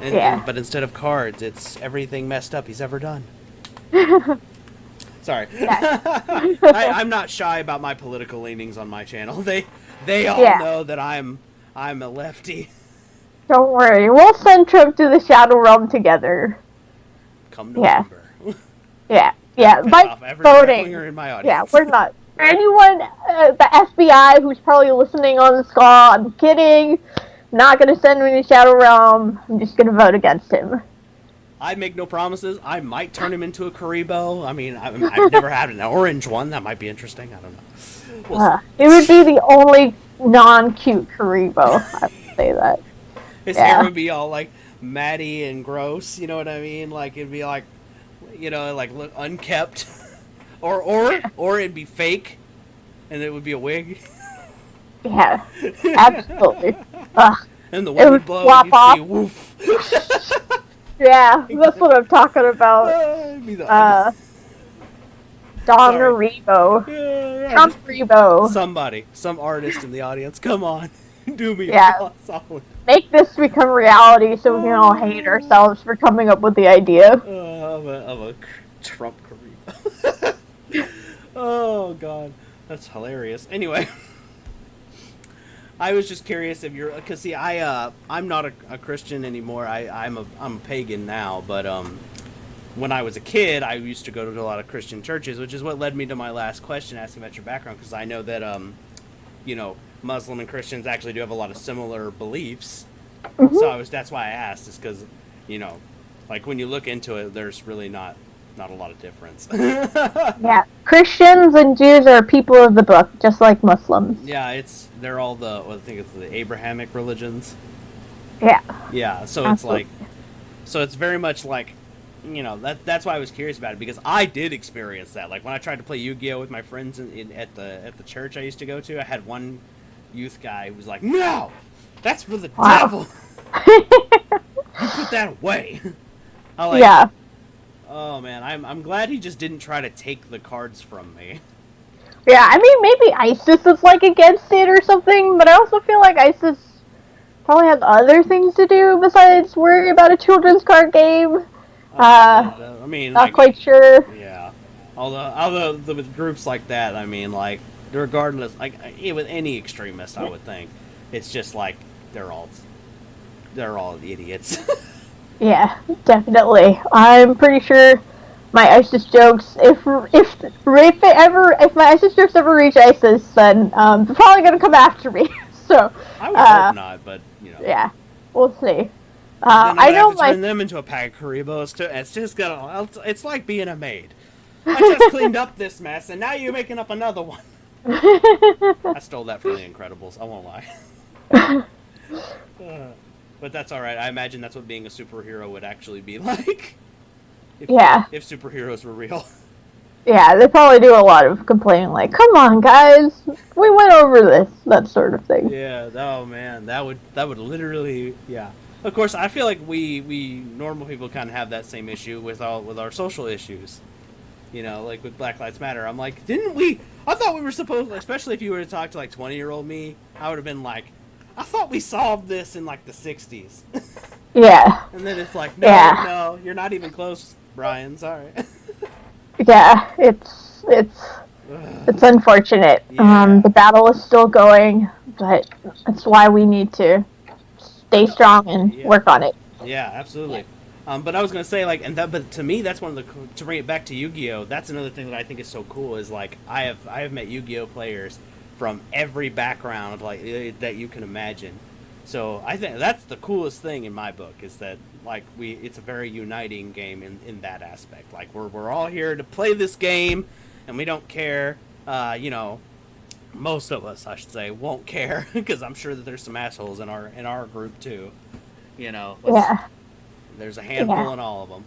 Yeah. But instead of cards, it's everything messed up he's ever done. Sorry. I'm not shy about my political leanings on my channel. They all Yeah. know that I'm a lefty. Don't worry, we'll send Trump to the Shadow Realm together. Come Yeah. November. Yeah. Piss By off every voting. right-winger in my Yeah, audience. we're not. Anyone, the FBI who's probably listening on this call, I'm kidding. Not gonna send him to Shadow Realm. I'm just gonna vote against him. I make no promises. I might turn him into a Karibo. I mean, I've never had an orange one. That might be interesting. I don't know. We'll see. It would be the only non-cute Karibo. I would say that. His Yeah. hair would be all like matty and gross. You know what I mean? Like it'd be like, like look unkept, or it'd be fake, and it would be a wig. Yeah, absolutely. Ugh. And the It wind would would blow, flop and you'd off. see woof. Yeah, that's what I'm talking about. It'd be the Don Sorry. Rebo. Yeah, Trump Rebo. some artist in the audience, come on, do me Yeah. a solid. Make this become reality so we can all hate ourselves for coming up with the idea. Of a Trump career. Oh god, that's hilarious. Anyway, I was just curious if you're, cause see, I'm not a Christian anymore. I'm a pagan now, but when I was a kid, I used to go to a lot of Christian churches, which is what led me to my last question, asking about your background, because I know that Muslim and Christians actually do have a lot of similar beliefs. Mm-hmm. So that's why I asked, is because like when you look into it, there's really not a lot of difference. Yeah, Christians and Jews are people of the book, just like Muslims. Yeah, they're all I think it's the Abrahamic religions. Yeah. Yeah, so Absolutely. it's very much like, that's why I was curious about it, because I did experience that. Like when I tried to play Yu-Gi-Oh with my friends at the church I used to go to, I had one youth guy who was like, "No, that's for the devil. You put that away." Yeah. Oh man, I'm glad he just didn't try to take the cards from me. Yeah, I mean, maybe ISIS is like against it or something, but I also feel like ISIS probably has other things to do besides worry about a children's card game. I mean, Not quite sure. Yeah, although the groups like that, I mean, like regardless, like with any extremist, I would think it's just like they're all idiots. Yeah, definitely. I'm pretty sure my ISIS jokes, if my ISIS jokes ever reach ISIS, then they're probably gonna come after me. So, I would hope uh, not, but you know. yeah, we'll see. Then I'm I gonna have know to my turn them into a pack of Karibos too. It's just gonna. It's like being a maid. I just cleaned up this mess, and now you're making up another one. I stole that from The Incredibles. I won't lie. But that's all right. I imagine that's what being a superhero would actually be like. If yeah, if superheroes were real. yeah, they probably do a lot of complaining, like, "Come on, guys, we went over this," that sort of thing. Yeah. Oh man, that would literally. Yeah. Of course, I feel like we normal people kind of have that same issue with our social issues. You know, like with Black Lives Matter. I'm like, didn't we? I thought we were supposed, especially if you were to talk to like 20-year-old me, I would have been like, I thought we solved this in like the 60s. Yeah, And then it's like, no, yeah, no, you're not even close, Brian. Sorry. yeah. It's unfortunate. Yeah. The battle is still going, but that's why we need to stay Well, strong and yeah. work on it. Yeah, absolutely. But I was gonna say like, and that, but to me, that's one of the to bring it back to Yu-Gi-Oh. That's another thing that I think is so cool is like I have met Yu-Gi-Oh players from every background like that you can imagine. So I think that's the coolest thing in my book is that like it's a very uniting game in that aspect. Like we're all here to play this game, and we don't care. You know, most of us, I should say, won't care because I'm sure that there's some assholes in our group too. You know, Yeah, there's a yeah. handful in all of them.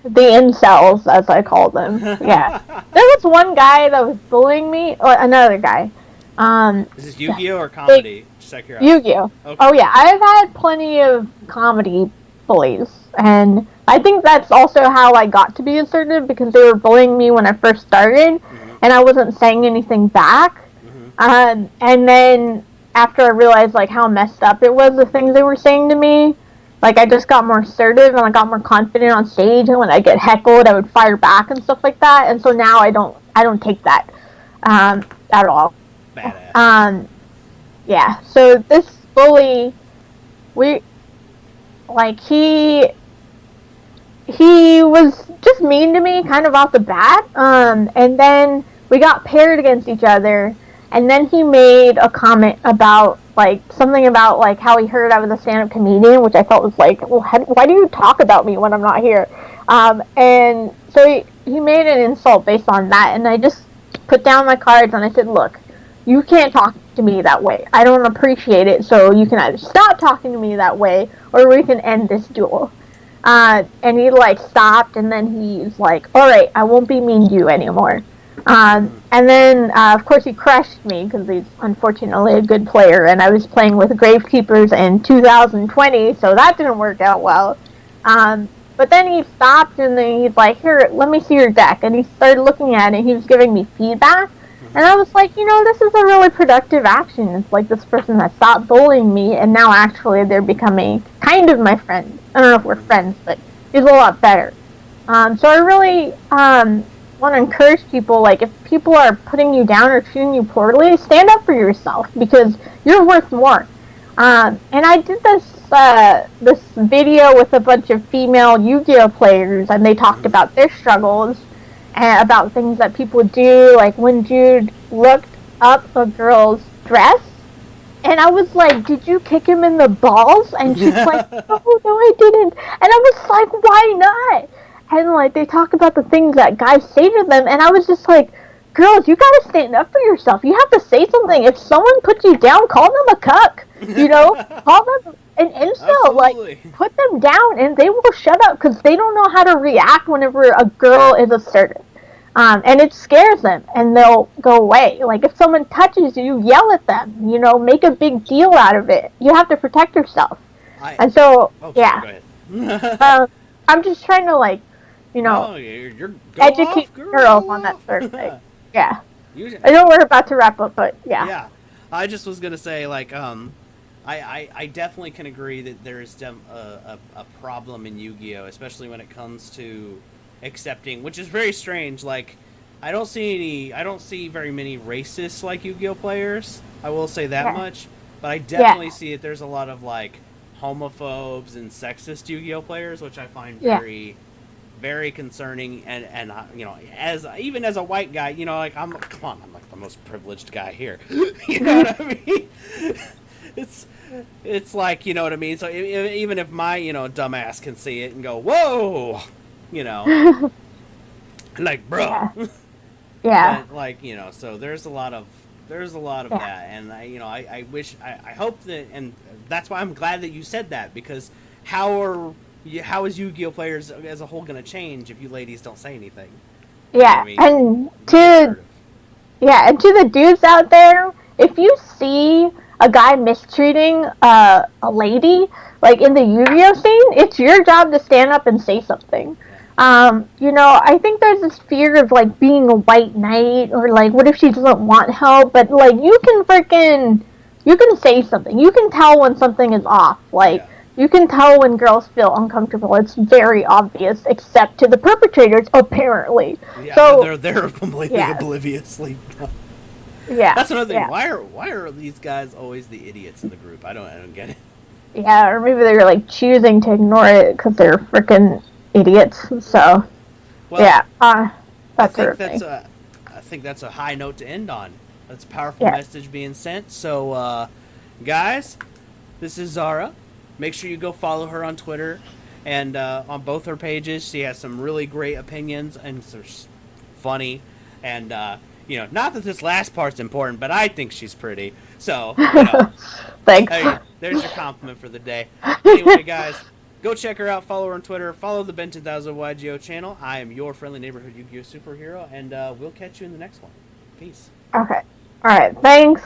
The incels, as I call them. Yeah. There was one guy that was bullying me, or another guy. Um, Is this Yu-Gi-Oh or big comedy? Just out of curiosity. Yu-Gi-Oh. Okay. Oh yeah, I've had plenty of comedy bullies, and I think that's also how I got to be assertive because they were bullying me when I first started, Mhm. and I wasn't saying anything back. Mhm. And then after I realized like how messed up it was, the things they were saying to me, like I just got more assertive and I got more confident on stage. And when I get heckled, I would fire back and stuff like that. And so now I don't take that at all. Badass. Um, yeah. So this bully, we like he was just mean to me kind of off the bat. And then we got paired against each other. And then he made a comment about like something about like how he heard I was a stand-up comedian, which I felt was like, well, why do you talk about me when I'm not here? And so he made an insult based on that, and I just put down my cards and I said, look, you can't talk to me that way. I don't appreciate it. So you can either stop talking to me that way, or we can end this duel. And he like stopped, and then he's like, "All right, I won't be mean to you anymore." Mhm. And then, of course, he crushed me because he's unfortunately a good player, and I was playing with Gravekeepers in 2020, so that didn't work out well. But then he stopped, and then he's like, "Here, let me see your deck," and he started looking at it. He was giving me feedback, and Mhm. I was like, this is a really productive action. It's like this person that stopped bullying me, and now actually they're becoming kind of my friend. I don't know if we're Mhm. friends, but he's a lot better. So I really want to encourage people, like, if people are putting you down or treating you poorly, stand up for yourself because you're worth more. And I did this video with a bunch of female Yu-Gi-Oh players, and they talked Mhm. about their struggles and about things that people do, like when Jude looked up a girl's dress, and I was like, "Did you kick him in the balls?" And she's like, "No, no, I didn't." And I was like, "Why not?" And like they talk about the things that guys say to them, and I was just like, "Girls, you gotta stand up for yourself. You have to say something. If someone puts you down, call them a cuck. Call them an insult. Like, Absolutely. put them down, and they will shut up because they don't know how to react whenever a girl is assertive." And it scares them, and they'll go away. Like if someone touches you, yell at them. Make a big deal out of it. You have to protect yourself. I. And so, Oh, sorry. yeah, Go ahead. um, I'm just trying to you know, No, you're go educate off, girl. girls Go on that off. sort of thing. Yeah, you. I know we're about to wrap up, but yeah, Yeah. I just was gonna say like I definitely can agree that there is a problem in Yu-Gi-Oh, especially when it comes to accepting, which is very strange. Like, I don't see very many racists like Yu-Gi-Oh players. I will say that yeah, much, but I yeah, definitely see it. There's a lot of like homophobes and sexist Yu-Gi-Oh players, which I find Yeah. very, very concerning. And as even as a white guy, like I'm like the most privileged guy here. You know what I mean? It's it's like, you know what I mean. So even if my dumbass can see it and go, whoa, you know, like bro. Yeah. Yeah. But like, so there's a lot of Yeah. that, and I wish, I hope that, and that's why I'm glad that you said that, because how is Yu-Gi-Oh players as a whole going to change if you ladies don't say anything? You know what I Yeah. mean? And We get to assertive. Yeah, and to the dudes out there, if you see a guy mistreating a lady, like in the Yu-Gi-Oh scene, it's your job to stand up and say something. Yeah. I think there's this fear of like being a white knight, or like, what if she doesn't want help? But like, you can say something. You can tell when something is off. Like, Yeah. you can tell when girls feel uncomfortable. It's very obvious, except to the perpetrators, apparently. Yeah, So, they're completely yeah, obliviously. yeah, That's another thing. yeah. Why are these guys always the idiots in the group? I don't get it. Yeah, or maybe they're like choosing to ignore it because they're freaking idiots. So, Well, yeah, I that sort think of thing. that's a high note to end on. That's a powerful Yeah, message being sent. So, guys, this is Zara. Make sure you go follow her on Twitter and on both her pages. She has some really great opinions and so funny. And not that this last part's important, but I think she's pretty. So, thanks. there you go. There's your compliment for the day. Anyway, guys, go check her out. Follow her on Twitter. Follow the Ben 10,000 YGO channel. I am your friendly neighborhood Yu-Gi-Oh superhero, and we'll catch you in the next one. Peace. Okay, all right, thanks.